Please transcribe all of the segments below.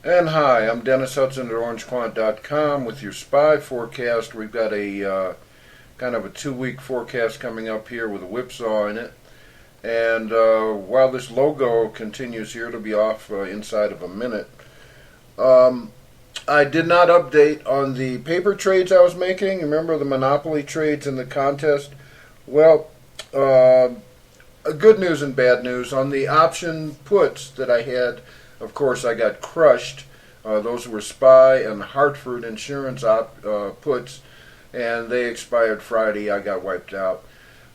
And hi, I'm Dennis Hudson at orangequant.com with your SPY forecast. We've got a kind of a 2-week forecast coming up here with a whipsaw in it. And while this logo continues here, it'll be off inside of a minute. I did not update on the paper trades I was making. Remember the monopoly trades in the contest? Well, good news and bad news. On the option puts that I had, of course, I got crushed. Those were SPY and Hartford Insurance puts, and they expired Friday. I got wiped out.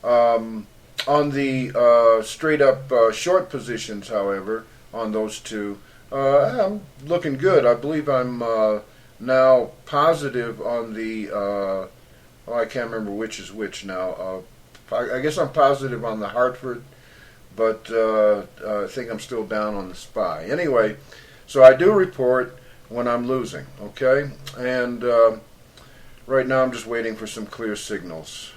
On the straight up short positions, however, on those two, I'm looking good. I believe I'm now positive on the, I can't remember which is which now. I guess I'm positive on the Hartford, but I think I'm still down on the SPY. Anyway, so I do report when I'm losing, okay? And right now I'm just waiting for some clear signals.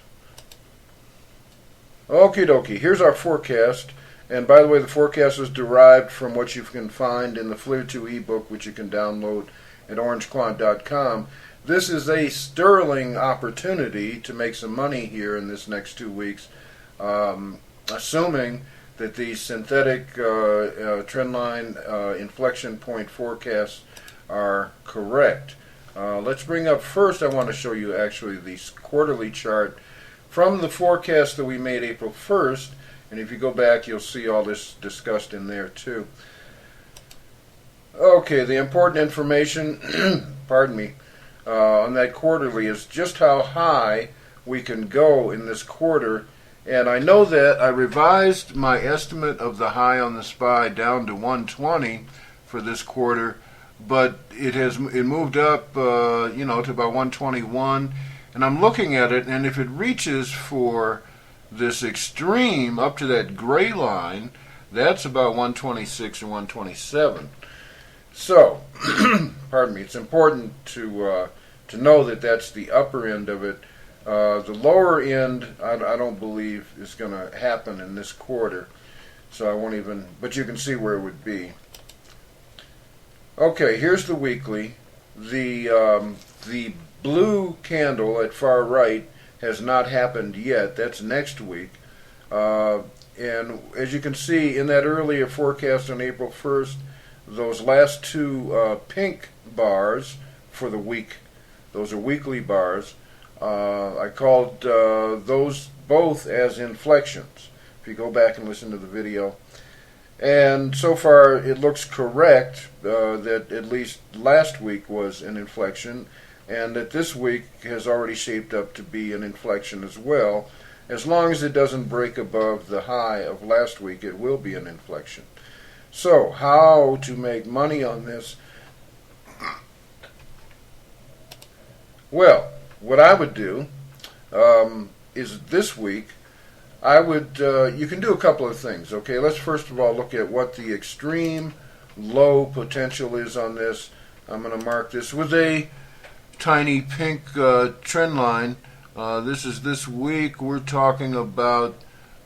Okie dokie, here's our forecast. And by the way, the forecast is derived from what you can find in the FLIR 2 ebook, which you can download at orangequant.com. This is a sterling opportunity to make some money here in this next 2 weeks, assuming that the synthetic trendline inflection point forecasts are correct. Let's bring up first, I want to show you actually the quarterly chart from the forecast that we made April 1st. And if you go back, you'll see all this discussed in there too. Okay, the important information, pardon me, on that quarterly is just how high we can go in this quarter. And I know that I revised my estimate of the high on the SPY down to 120 for this quarter, but it moved up, to about 121. And I'm looking at it, and if it reaches for this extreme up to that gray line, that's about 126 or 127. So, pardon me, it's important to know that that's the upper end of it. The lower end, I don't believe is going to happen in this quarter, so I won't even, but you can see where it would be. Okay, here's the weekly. The blue candle at far right has not happened yet. That's next week. And as you can see in that earlier forecast on April 1st, those last two pink bars for the week, those are weekly bars. I called those both as inflections. If you go back and listen to the video. And so far it looks correct that at least last week was an inflection, and that this week has already shaped up to be an inflection as well. As long as it doesn't break above the high of last week, it will be an inflection. So, how to make money on this? Well, what I would do is this week, I would, you can do a couple of things, okay? Let's first of all look at what the extreme low potential is on this. I'm going to mark this with a tiny pink trend line. This is this week. We're talking about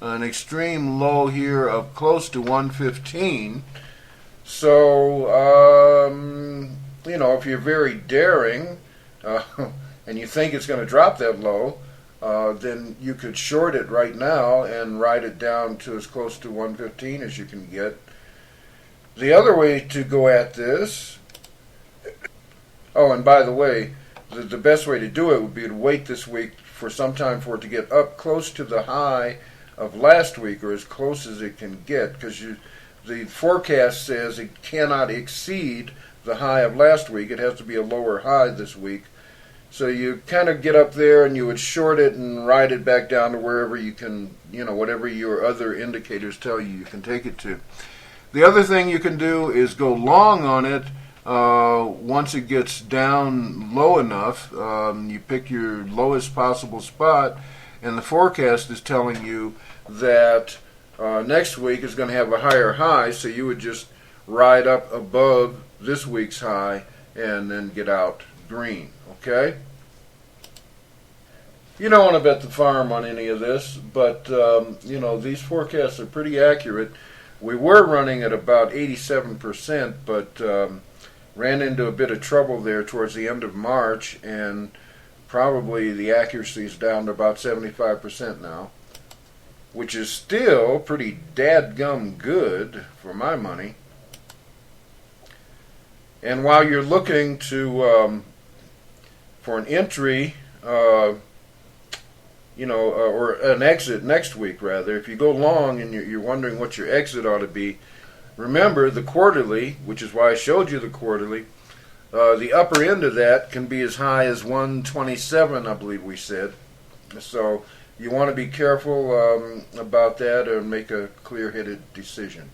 an extreme low here of close to 115. So, if you're very daring and you think it's going to drop that low, then you could short it right now and ride it down to as close to 115 as you can get. The other way to go at this, and by the way, the best way to do it would be to wait this week for some time for it to get up close to the high of last week, or as close as it can get, because the forecast says it cannot exceed the high of last week. It has to be a lower high this week. So you kind of get up there and you would short it and ride it back down to wherever you can, whatever your other indicators tell you you can take it to. The other thing you can do is go long on it once it gets down low enough. You pick your lowest possible spot, and the forecast is telling you that next week is going to have a higher high, so you would just ride up above this week's high and then get out green, okay? You don't want to bet the farm on any of this, but these forecasts are pretty accurate. We were running at about 87%, but ran into a bit of trouble there towards the end of March, and probably the accuracy is down to about 75% now, which is still pretty dadgum good for my money. And while you're looking to for an entry, or an exit next week rather, if you go long and you're wondering what your exit ought to be, remember the quarterly, which is why I showed you the quarterly. The upper end of that can be as high as 127, I believe we said. So you want to be careful about that and make a clear-headed decision.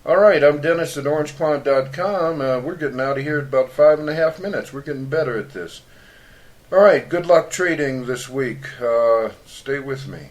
All right, I'm Dennis at orangequant.com. We're getting out of here in about 5.5 minutes. We're getting better at this. All right, good luck trading this week. Stay with me.